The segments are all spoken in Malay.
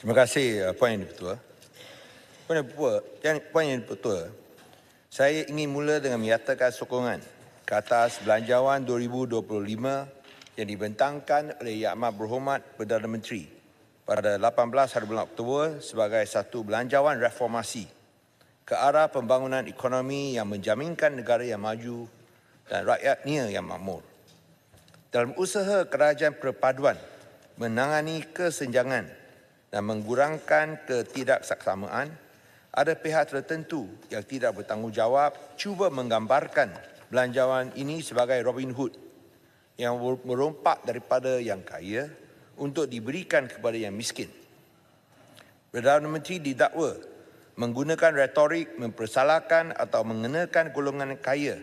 Terima kasih Puan Yang Dipertua. Puan Yang Dipertua, saya ingin mula dengan menyatakan sokongan ke atas Belanjawan 2025 yang dibentangkan oleh Yang Amat Berhormat Perdana Menteri pada 18 hari bulan Oktober sebagai satu belanjawan reformasi ke arah pembangunan ekonomi yang menjaminkan negara yang maju dan rakyatnya yang makmur. Dalam usaha kerajaan perpaduan menangani kesenjangan dan mengurangkan ketidaksaksamaan, ada pihak tertentu yang tidak bertanggungjawab cuba menggambarkan belanjawan ini sebagai Robin Hood yang merompak daripada yang kaya untuk diberikan kepada yang miskin. Perdana Menteri didakwa menggunakan retorik mempersalahkan atau mengenakan golongan kaya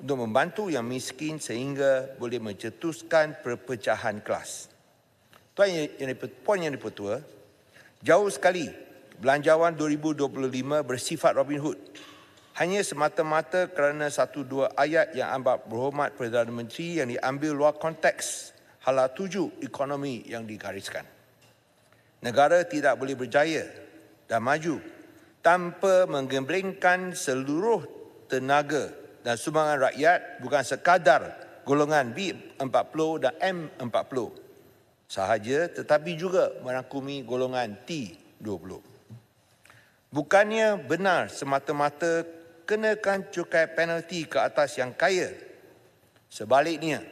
untuk membantu yang miskin sehingga boleh mencetuskan perpecahan kelas. Puan Yang Dipertua, jauh sekali Belanjawan 2025 bersifat Robin Hood hanya semata-mata kerana satu dua ayat Yang Amat Berhormat Perdana Menteri yang diambil luar konteks hala tuju ekonomi yang digariskan. Negara tidak boleh berjaya dan maju tanpa menggemblengkan seluruh tenaga dan sumbangan rakyat, bukan sekadar golongan B40 dan M40 sahaja, tetapi juga merangkumi golongan T20. Bukannya benar semata-mata kenakan cukai penalti ke atas yang kaya. Sebaliknya,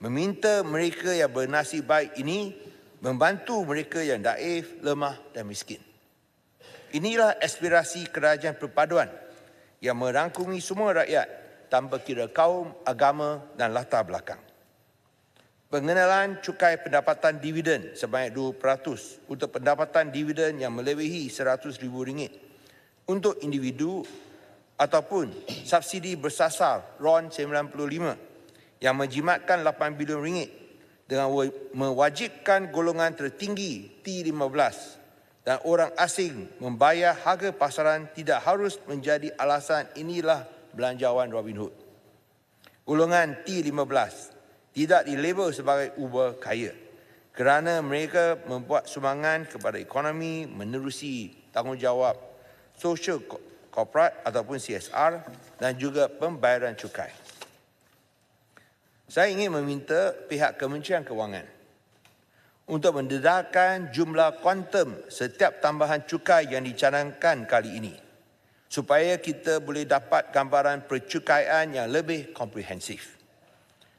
meminta mereka yang bernasib baik ini membantu mereka yang daif, lemah dan miskin. Inilah aspirasi kerajaan perpaduan yang merangkumi semua rakyat tanpa kira kaum, agama dan latar belakang. Pengenalan cukai pendapatan dividen sebanyak 2% untuk pendapatan dividen yang melebihi RM100,000 untuk individu ataupun subsidi bersasar RON 95 yang menjimatkan RM8 bilion dengan mewajibkan golongan tertinggi T15 dan orang asing membayar harga pasaran tidak harus menjadi alasan inilah belanjawan Robin Hood. Golongan T15 tidak dilabel sebagai uber kaya kerana mereka membuat sumbangan kepada ekonomi menerusi tanggungjawab sosial korporat ataupun CSR dan juga pembayaran cukai. Saya ingin meminta pihak Kementerian Kewangan untuk mendedahkan jumlah kuantum setiap tambahan cukai yang dicadangkan kali ini supaya kita boleh dapat gambaran percukaian yang lebih komprehensif.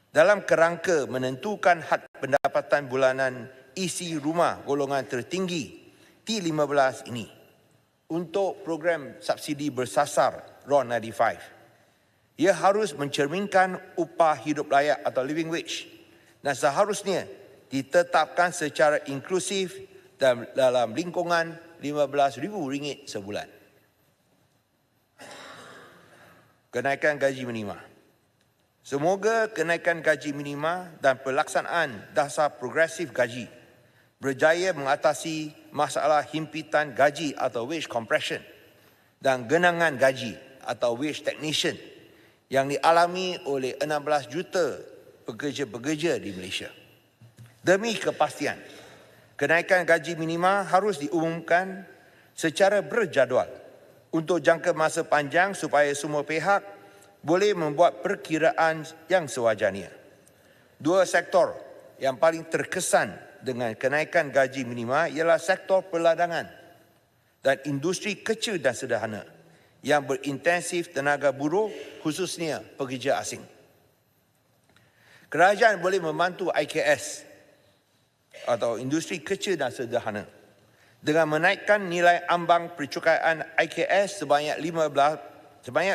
Dalam kerangka menentukan had pendapatan bulanan isi rumah golongan tertinggi T15 ini untuk program subsidi bersasar RON 95, ia harus mencerminkan upah hidup layak atau living wage dan seharusnya ditetapkan secara inklusif dalam lingkungan RM15,000 sebulan. Kenaikan gaji minima. Semoga kenaikan gaji minima dan pelaksanaan dasar progresif gaji berjaya mengatasi masalah himpitan gaji atau wage compression dan genangan gaji atau wage stagnation yang dialami oleh 16 juta pekerja-pekerja di Malaysia. Demi kepastian, kenaikan gaji minima harus diumumkan secara berjadual untuk jangka masa panjang supaya semua pihak boleh membuat perkiraan yang sewajarnya. Dua sektor yang paling terkesan dengan kenaikan gaji minima ialah sektor perladangan dan industri kecil dan sederhana yang berintensif tenaga buruh, khususnya pekerja asing. Kerajaan boleh membantu IKS atau industri kecil dan sederhana dengan menaikkan nilai ambang percukaian IKS sebanyak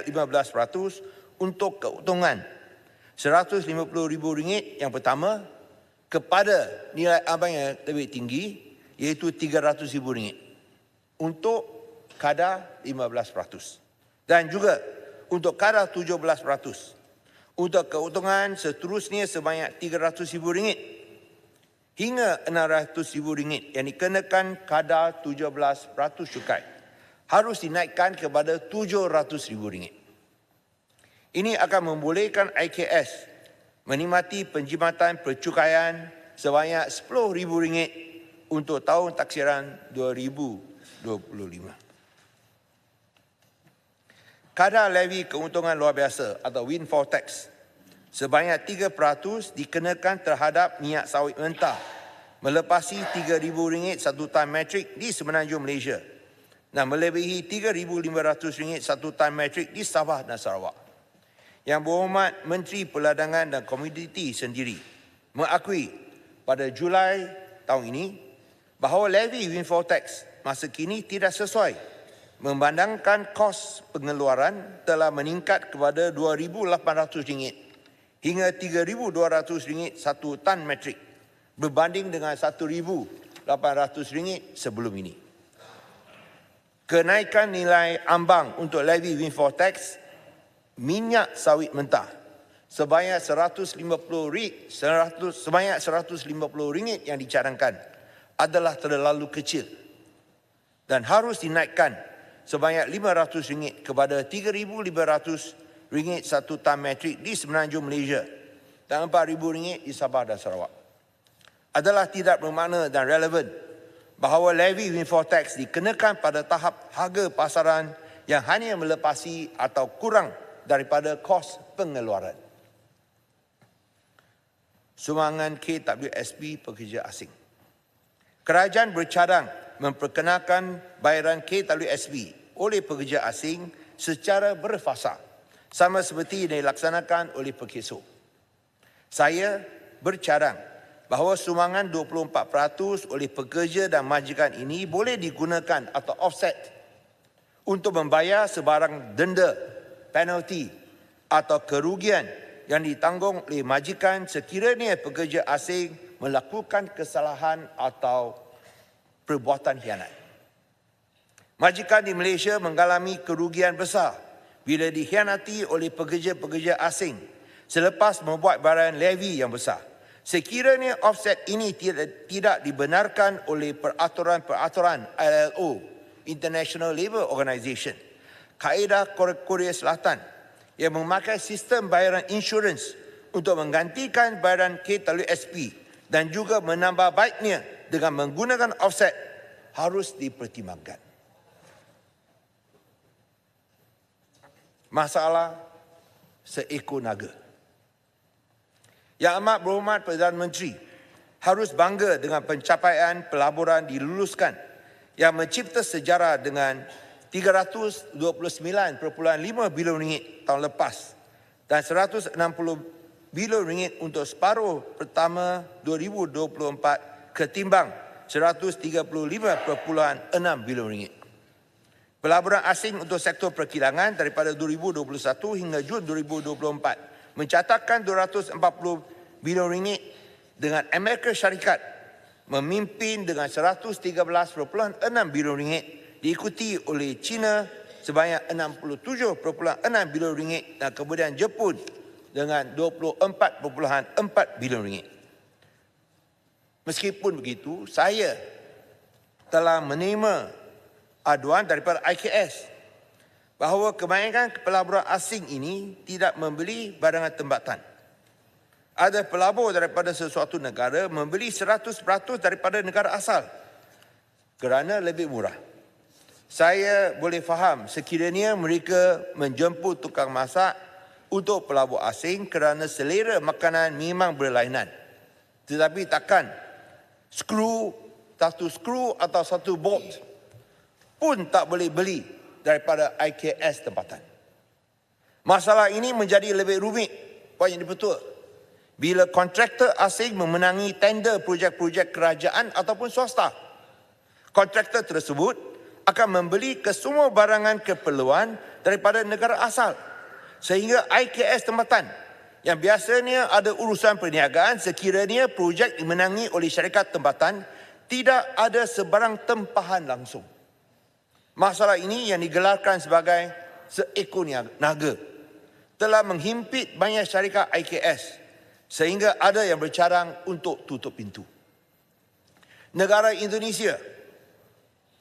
15% untuk keuntungan RM150,000 yang pertama kepada nilai ambang yang lebih tinggi iaitu RM300,000 untuk kadar 15% dan juga untuk kadar 17% untuk keuntungan seterusnya sebanyak RM300,000 hingga RM600,000 yang dikenakan kadar 17% cukai harus dinaikkan kepada RM700,000. Ini akan membolehkan IKS menikmati penjimatan percukaian sebanyak RM10,000 untuk tahun taksiran 2025. Kadar levy keuntungan luar biasa atau windfall tax sebanyak 3% dikenakan terhadap minyak sawit mentah melepasi RM3,000 satu tan metrik di Semenanjung Malaysia dan melebihi RM3,500 satu tan metrik di Sabah dan Sarawak. Yang Berhormat Menteri Perdagangan dan Komoditi sendiri mengakui pada Julai tahun ini bahawa levy windfall tax masa kini tidak sesuai memandangkan kos pengeluaran telah meningkat kepada RM2,800 hingga RM3,200 satu tan metrik berbanding dengan RM1,800 sebelum ini. Kenaikan nilai ambang untuk levy windfall tax minyak sawit mentah sebanyak RM150 yang dicadangkan adalah terlalu kecil dan harus dinaikkan sebanyak RM500 kepada RM3,500 satu tan metrik di Semenanjung Malaysia dan RM4,000 di Sabah dan Sarawak. Adalah tidak bermakna dan relevan bahawa levy windfall tax dikenakan pada tahap harga pasaran yang hanya melepasi atau kurang daripada kos pengeluaran. Sumbangan KWSP pekerja asing. Kerajaan bercadang memperkenalkan bayaran KWSP oleh pekerja asing secara berfasa, sama seperti yang dilaksanakan oleh Perkeso. Saya bercadang bahawa sumbangan 24% oleh pekerja dan majikan ini boleh digunakan atau offset untuk membayar sebarang denda, penalti atau kerugian yang ditanggung oleh majikan sekiranya pekerja asing melakukan kesalahan atau perbuatan khianat. Majikan di Malaysia mengalami kerugian besar bila dikhianati oleh pekerja-pekerja asing selepas membuat bayaran levy yang besar. Sekiranya offset ini tidak dibenarkan oleh peraturan-peraturan ILO, International Labour Organization, kaedah Korea Selatan yang memakai sistem bayaran insurans untuk menggantikan bayaran KWSP dan juga menambah baiknya dengan menggunakan offset harus dipertimbangkan. Masalah seekor naga. Yang Amat Berhormat Perdana Menteri harus bangga dengan pencapaian pelaburan diluluskan yang mencipta sejarah dengan RM329.5 bilion tahun lepas dan RM160 bilion untuk separuh pertama 2024 ketimbang RM135.6 bilion. Pelaburan asing untuk sektor perkilangan daripada 2021 hingga Jun 2024 mencatatkan RM240 bilion dengan Amerika Syarikat memimpin dengan RM113.6 bilion diikuti oleh China sebanyak RM67.6 bilion dan kemudian Jepun dengan RM24.4 bilion. Meskipun begitu, saya telah menerima aduan daripada IKS bahawa kebanyakan pelaburan asing ini tidak membeli barangan tempatan. Ada pelabur daripada sesuatu negara membeli 100% daripada negara asal kerana lebih murah. Saya boleh faham sekiranya mereka menjemput tukang masak untuk pelabur asing kerana selera makanan memang berlainan. Tetapi takkan satu skru atau satu bolt pun tak boleh beli daripada IKS tempatan. Masalah ini menjadi lebih rumit, Puan Yang Dipertua, bila kontraktor asing memenangi tender projek-projek kerajaan ataupun swasta. Kontraktor tersebut akan membeli kesemua barangan keperluan daripada negara asal, sehingga IKS tempatan yang biasanya ada urusan perniagaan sekiranya projek dimenangi oleh syarikat tempatan tidak ada sebarang tempahan langsung. Masalah ini yang digelarkan sebagai seekor naga telah menghimpit banyak syarikat IKS sehingga ada yang bercarang untuk tutup pintu. Negara Indonesia,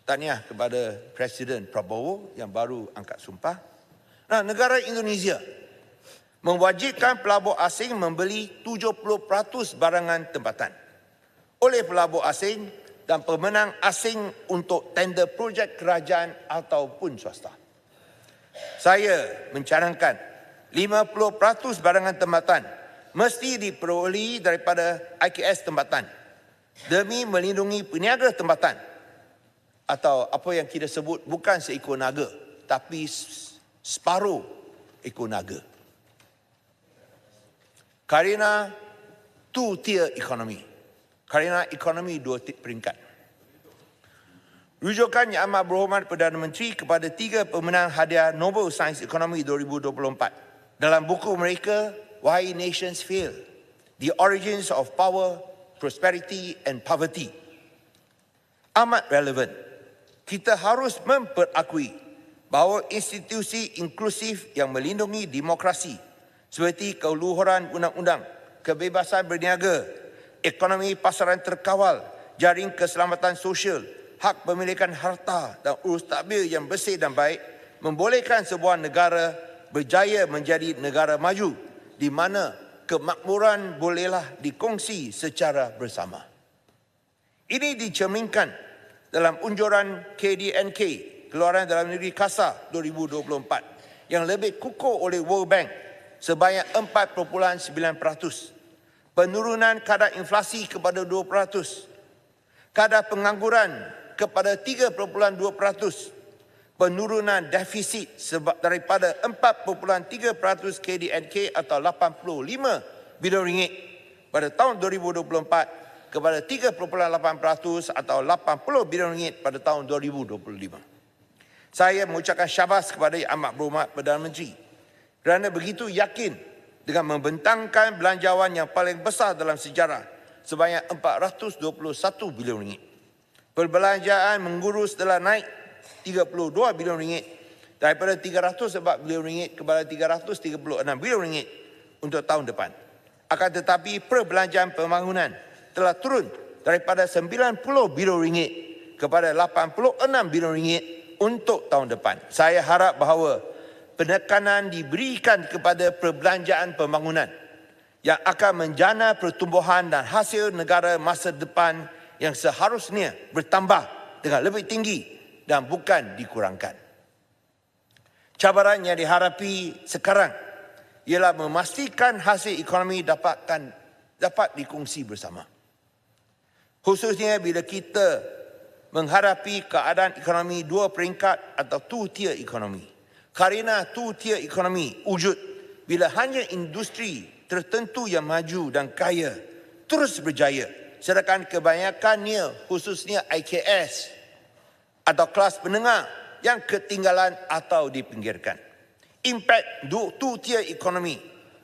tahniah kepada Presiden Prabowo yang baru angkat sumpah. Negara Indonesia mewajibkan pelabur asing membeli 70% barangan tempatan oleh pelabur asing dan pemenang asing untuk tender projek kerajaan ataupun swasta. Saya mencanangkan 50% barangan tempatan mesti diperolehi daripada IKS tempatan demi melindungi peniaga tempatan atau apa yang kita sebut bukan seekor naga tapi separuh ekor naga. Kerana two-tier ekonomi. Kerana ekonomi dua peringkat. Rujukan Yang Amat Berhormat Perdana Menteri kepada 3 pemenang hadiah Nobel Sains Ekonomi 2024 dalam buku mereka Why Nations Fail: The Origins of Power, Prosperity and Poverty amat relevan. Kita harus memperakui bahawa institusi inklusif yang melindungi demokrasi seperti keluhuran undang-undang, kebebasan berniaga, ekonomi pasaran terkawal, jaring keselamatan sosial, hak pemilikan harta dan urus tadbir yang bersih dan baik membolehkan sebuah negara berjaya menjadi negara maju di mana kemakmuran bolehlah dikongsi secara bersama. Ini dicerminkan dalam unjuran KDNK, Keluaran Dalam Negeri Kasar 2024 yang lebih kukuh oleh World Bank sebanyak 4.9%, penurunan kadar inflasi kepada 2%, kadar pengangguran kepada 3.2%, penurunan defisit daripada 4.3% KDNK atau 85 bilion ringgit pada tahun 2024 kepada 3.8% atau 80 bilion ringgit pada tahun 2025. Saya mengucapkan syabas kepada Yang Amat Berhormat Perdana Menteri kerana begitu yakin dengan membentangkan belanjawan yang paling besar dalam sejarah sebanyak 421 bilion ringgit. Perbelanjaan menggurus telah naik 32 bilion ringgit daripada 304 bilion ringgit kepada 336 bilion ringgit untuk tahun depan. Akan tetapi perbelanjaan pembangunan telah turun daripada 90 bilion ringgit kepada 86 bilion ringgit untuk tahun depan. Saya harap bahawa penekanan diberikan kepada perbelanjaan pembangunan yang akan menjana pertumbuhan dan hasil negara masa depan yang seharusnya bertambah dengan lebih tinggi dan bukan dikurangkan. Cabaran yang dihadapi sekarang ialah memastikan hasil ekonomi dapat dikongsi bersama. Khususnya bila kita menghadapi keadaan ekonomi dua peringkat atau two-tier ekonomi. Kerana two-tier ekonomi wujud bila hanya industri tertentu yang maju dan kaya terus berjaya, sedangkan kebanyakannya khususnya IKS atau kelas menengah yang ketinggalan atau dipinggirkan. Impak two-tier ekonomi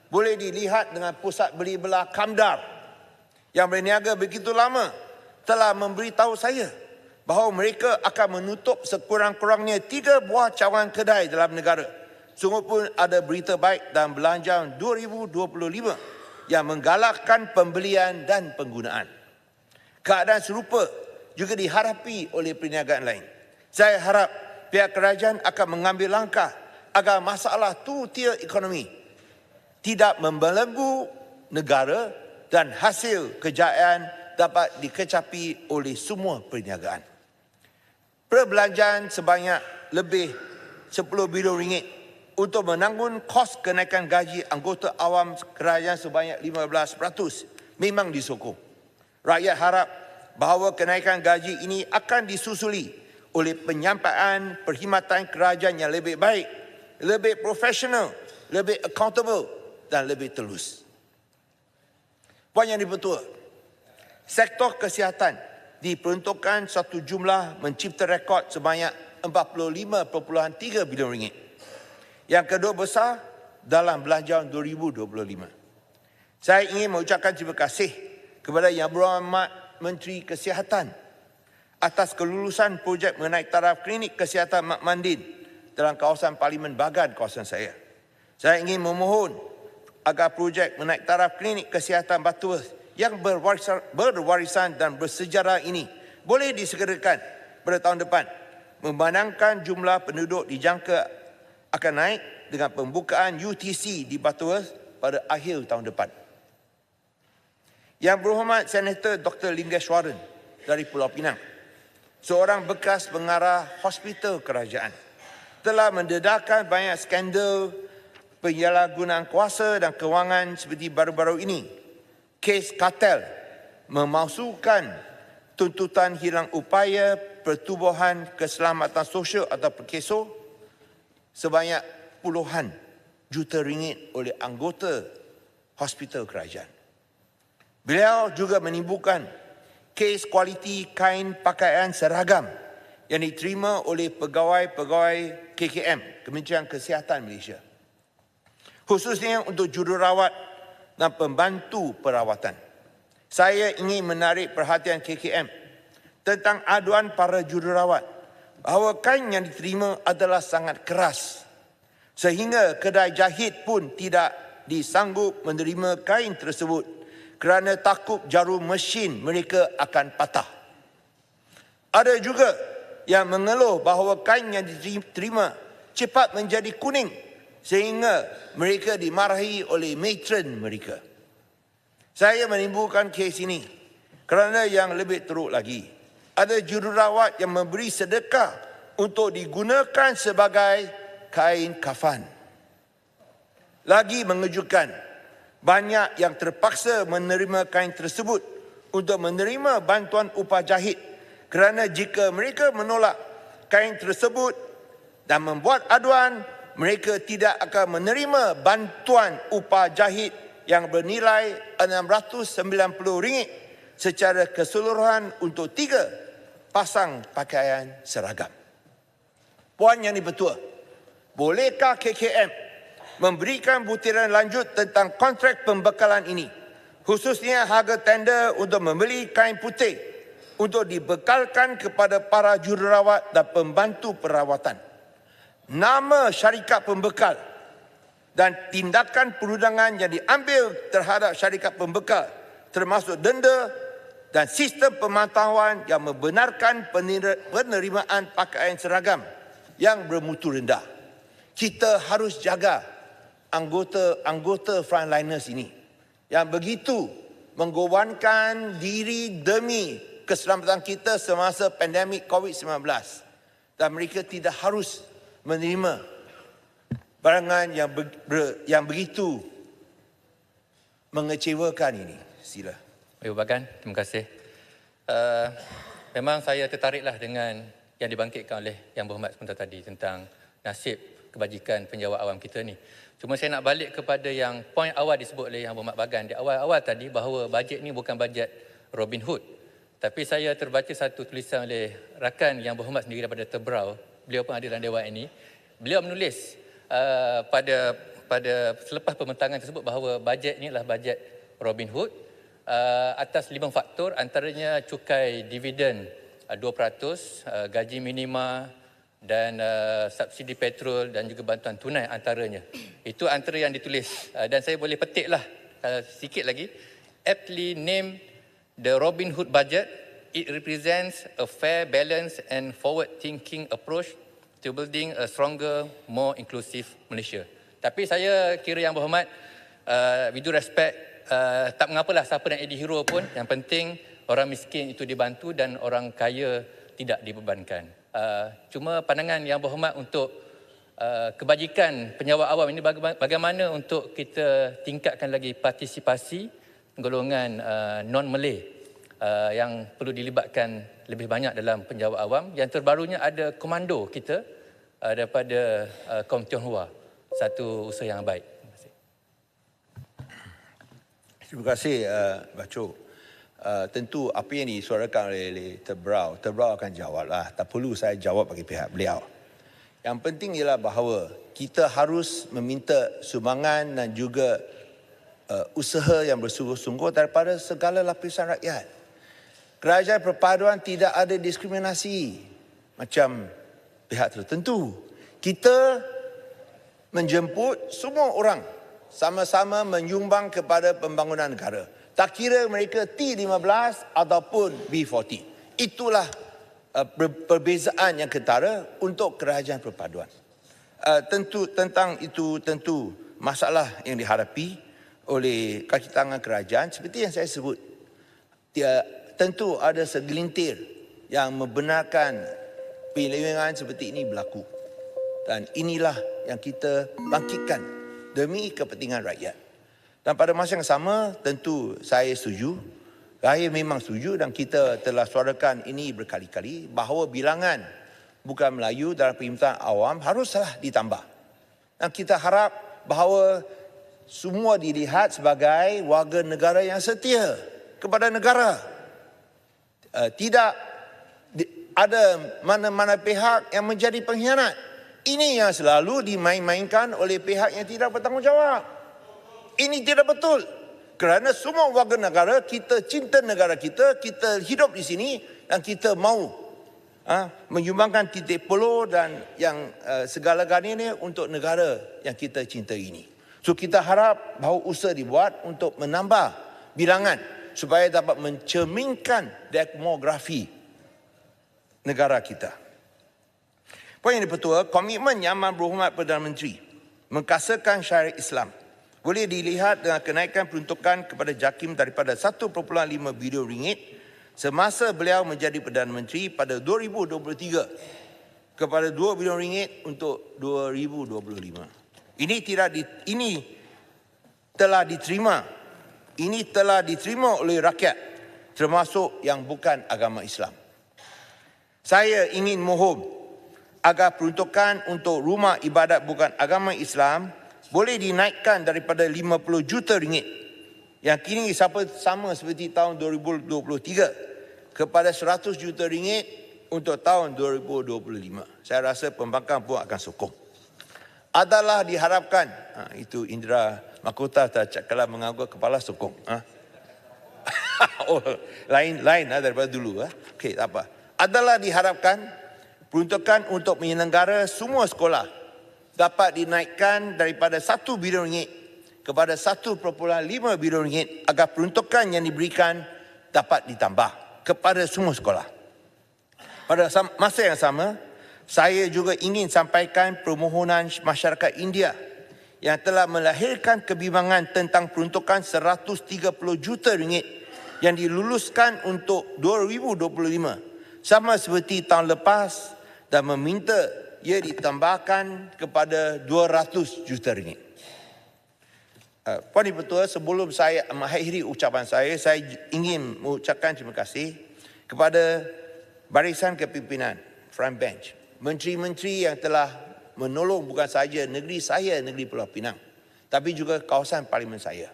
boleh dilihat dengan pusat beli belah Kamdar yang berniaga begitu lama telah memberitahu saya bahawa mereka akan menutup sekurang-kurangnya 3 buah cawangan kedai dalam negara. Sungguh pun ada berita baik dalam Belanjawan 2025 yang menggalakkan pembelian dan penggunaan. Keadaan serupa juga dihadapi oleh perniagaan lain. Saya harap pihak kerajaan akan mengambil langkah agar masalah two-tier ekonomi tidak membelenggu negara dan hasil kejayaan dapat dikecapi oleh semua perniagaan. Perbelanjaan sebanyak lebih 10 bilion ringgit untuk menanggung kos kenaikan gaji anggota awam kerajaan sebanyak 15% memang disokong. Rakyat harap bahawa kenaikan gaji ini akan disusuli oleh penyampaian perkhidmatan kerajaan yang lebih baik, lebih profesional, lebih accountable dan lebih telus. Puan Yang di-Pertua, sektor kesihatan diperuntukkan satu jumlah mencipta rekod sebanyak 45.3 bilion ringgit. Yang kedua besar dalam Belanjawan 2025. Saya ingin mengucapkan terima kasih kepada Yang Berhormat Menteri Kesihatan atas kelulusan projek menaik taraf klinik kesihatan Mat Mandin dalam kawasan Parlimen Bagan, kawasan saya. Saya ingin memohon agar projek menaik taraf klinik kesihatan Butterworth yang berwarisan dan bersejarah ini boleh disegerakan pada tahun depan, memandangkan jumlah penduduk dijangka akan naik dengan pembukaan UTC di Butterworth pada akhir tahun depan. Yang Berhormat Senator Dr. Lingeshwaran dari Pulau Pinang, seorang bekas pengarah hospital kerajaan, telah mendedahkan banyak skandal penyalahgunaan kuasa dan kewangan seperti baru-baru ini. Kes kartel memalsukan tuntutan hilang upaya pertubuhan keselamatan sosial atau PKSO sebanyak puluhan juta ringgit oleh anggota hospital kerajaan. Beliau juga menimbulkan kes kualiti kain pakaian seragam yang diterima oleh pegawai-pegawai KKM, Kementerian Kesihatan Malaysia, khususnya untuk jururawat dan pembantu perawatan. Saya ingin menarik perhatian KKM tentang aduan para jururawat bahawa kain yang diterima adalah sangat keras sehingga kedai jahit pun tidak disanggup menerima kain tersebut kerana takut jarum mesin mereka akan patah. Ada juga yang mengeluh bahawa kain yang diterima cepat menjadi kuning sehingga mereka dimarahi oleh matron mereka. Saya menimbulkan kes ini kerana yang lebih teruk lagi, ada jururawat yang memberi sedekah untuk digunakan sebagai kain kafan. Lagi mengejutkan, banyak yang terpaksa menerima kain tersebut untuk menerima bantuan upah jahit kerana jika mereka menolak kain tersebut dan membuat aduan, mereka tidak akan menerima bantuan upah jahit yang bernilai RM690 secara keseluruhan untuk 3 pasang pakaian seragam. Puan Yang di-Pertua, bolehkah KKM memberikan butiran lanjut tentang kontrak pembekalan ini, khususnya harga tender untuk membeli kain putih untuk dibekalkan kepada para jururawat dan pembantu perawatan, nama syarikat pembekal dan tindakan perundangan yang diambil terhadap syarikat pembekal termasuk denda dan sistem pemantauan yang membenarkan penerimaan pakaian seragam yang bermutu rendah. Kita harus jaga anggota frontliners ini yang begitu mengorbankan diri demi keselamatan kita semasa pandemik COVID-19 dan mereka tidak harus menerima barangan yang begitu mengecewakan ini. Sila. Ibu Bagan, terima kasih. Memang saya tertariklah dengan yang dibangkitkan oleh Yang Berhormat sebentar tadi tentang nasib kebajikan penjawat awam kita ni. Cuma saya nak balik kepada yang poin awal disebut oleh Yang Berhormat Bagan di awal-awal tadi bahawa bajet ni bukan bajet Robin Hood. Tapi saya terbaca satu tulisan oleh rakan Yang Berhormat sendiri daripada Tebrau. Beliau pun ada dalam dewan ini. Beliau menulis pada selepas pembentangan tersebut bahawa bajet ini adalah bajet Robin Hood atas 5 faktor, antaranya cukai dividen 2%, gaji minima dan subsidi petrol dan juga bantuan tunai antaranya. Itu antara yang ditulis dan saya boleh petiklah sikit lagi. Aptly named the Robin Hood budget, it represents a fair, balanced and forward-thinking approach to building a stronger, more inclusive Malaysia. Tapi saya kira Yang Berhormat, with due respect, tak mengapalah siapa nak jadi hero pun, yang penting orang miskin itu dibantu dan orang kaya tidak dibebankan. Cuma pandangan Yang Berhormat untuk kebajikan penjawat awam ini bagaimana untuk kita tingkatkan lagi partisipasi golongan non-Malay yang perlu dilibatkan lebih banyak dalam penjawat awam. Yang terbarunya ada komando kita daripada kaum Tionghoa. Satu usaha yang baik. Terima kasih Baco. Tentu apa yang disuarakan oleh Tebrau akan jawablah. Tak perlu saya jawab bagi pihak beliau. Yang penting ialah bahawa kita harus meminta sumbangan dan juga usaha yang bersungguh-sungguh daripada segala lapisan rakyat. Kerajaan perpaduan tidak ada diskriminasi macam pihak tertentu. Kita menjemput semua orang sama-sama menyumbang kepada pembangunan negara. Tak kira mereka T15 ataupun B40. Itulah perbezaan yang ketara untuk kerajaan perpaduan. Tentu masalah yang dihadapi oleh kaki tangan kerajaan seperti yang saya sebut. tentu ada segelintir yang membenarkan penyelewengan seperti ini berlaku. Dan inilah yang kita bangkitkan demi kepentingan rakyat. Dan pada masa yang sama, tentu saya setuju. Saya memang setuju dan kita telah suarakan ini berkali-kali bahawa bilangan bukan Melayu dalam perkhidmatan awam haruslah ditambah. Dan kita harap bahawa semua dilihat sebagai warga negara yang setia kepada negara. Tidak ada mana-mana pihak yang menjadi pengkhianat. Ini yang selalu dimain-mainkan oleh pihak yang tidak bertanggungjawab. Ini tidak betul. Kerana semua warga negara, kita cinta negara kita, kita hidup di sini dan kita mahu menyumbangkan titik peluh dan yang segala-galanya ini untuk negara yang kita cinta ini. So kita harap bahawa usaha dibuat untuk menambah bilangan supaya dapat mencerminkan demografi negara kita. Poin yang dipertua, komitmen Yang Amat Berhormat Perdana Menteri mengkasakan syariat Islam boleh dilihat dengan kenaikan peruntukan kepada JAKIM daripada 1.5 bilion ringgit semasa beliau menjadi Perdana Menteri pada 2023 kepada 2 bilion ringgit untuk 2025. Ini telah diterima oleh rakyat termasuk yang bukan agama Islam. Saya ingin mohon agar peruntukan untuk rumah ibadat bukan agama Islam boleh dinaikkan daripada 50 juta ringgit yang kini sama seperti tahun 2023 kepada 100 juta ringgit untuk tahun 2025. Saya rasa pembangkang pun akan sokong. Adalah diharapkan, itu Indra Makota kalau menganggap kepala sokong. Oh, lain daripada dulu. Okey, tak apa. Adalah diharapkan peruntukan untuk menyelenggara semua sekolah dapat dinaikkan daripada 1 bilion ringgit kepada 1.5 bilion ringgit agar peruntukan yang diberikan dapat ditambah kepada semua sekolah. Pada masa yang sama, saya juga ingin sampaikan permohonan masyarakat India yang telah melahirkan kebimbangan tentang peruntukan 130 juta ringgit yang diluluskan untuk 2025 sama seperti tahun lepas dan meminta ia ditambahkan kepada 200 juta ringgit. Puan Dipertua, sebelum saya mengakhiri ucapan saya ingin mengucapkan terima kasih kepada barisan kepimpinan front bench, menteri-menteri yang telah menolong bukan sahaja negeri saya, negeri Pulau Pinang, tapi juga kawasan parlimen saya.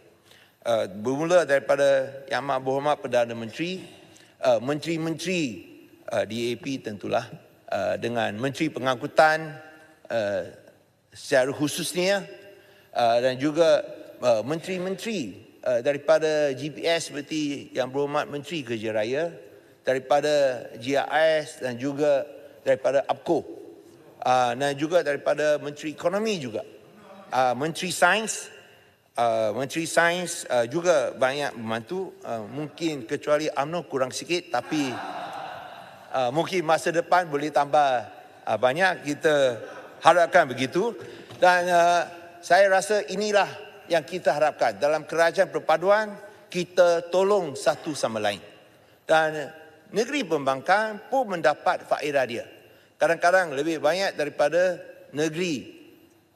Bermula daripada Yang Amat Berhormat Perdana Menteri, menteri-menteri DAP tentulah, dengan Menteri Pengangkutan secara khususnya dan juga menteri-menteri daripada GPS seperti Yang Berhormat Menteri Kerja Raya, daripada GIS dan juga daripada APCO, dan juga daripada Menteri Ekonomi juga, Menteri Sains. Menteri Sains juga banyak membantu, mungkin kecuali UMNO kurang sikit, tapi mungkin masa depan boleh tambah banyak, kita harapkan begitu. Dan saya rasa inilah yang kita harapkan. Dalam kerajaan perpaduan, kita tolong satu sama lain. Dan negeri pembangkang pun mendapat faedah dia. Kadang-kadang lebih banyak daripada negeri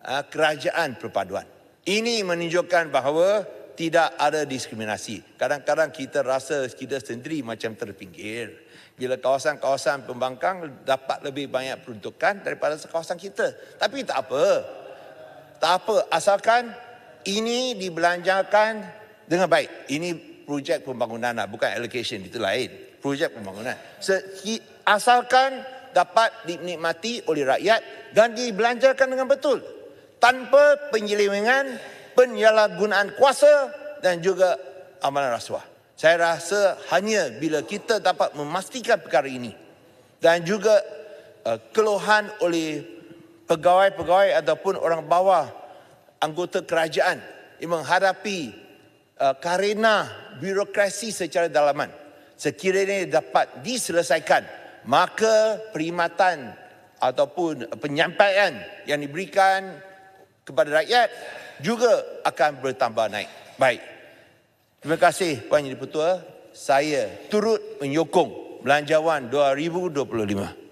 kerajaan perpaduan. Ini menunjukkan bahawa tidak ada diskriminasi. Kadang-kadang kita rasa kita sendiri macam terpinggir bila kawasan-kawasan pembangkang dapat lebih banyak peruntukan daripada kawasan kita. Tapi tak apa. Tak apa, asalkan ini dibelanjakan dengan baik. Ini projek pembangunan, bukan allocation, itu lain. Projek pembangunan. Asalkan dapat dinikmati oleh rakyat dan dibelanjakan dengan betul. Tanpa penyelewengan, penyalahgunaan kuasa dan juga amalan rasuah. Saya rasa hanya bila kita dapat memastikan perkara ini dan juga keluhan oleh pegawai-pegawai ataupun orang bawah anggota kerajaan yang menghadapi karena birokrasi secara dalaman, sekiranya dapat diselesaikan, maka perkhidmatan ataupun penyampaian yang diberikan kepada rakyat juga akan bertambah naik. Baik. Terima kasih Puan Yang Dipertua. saya turut menyokong Belanjawan 2025.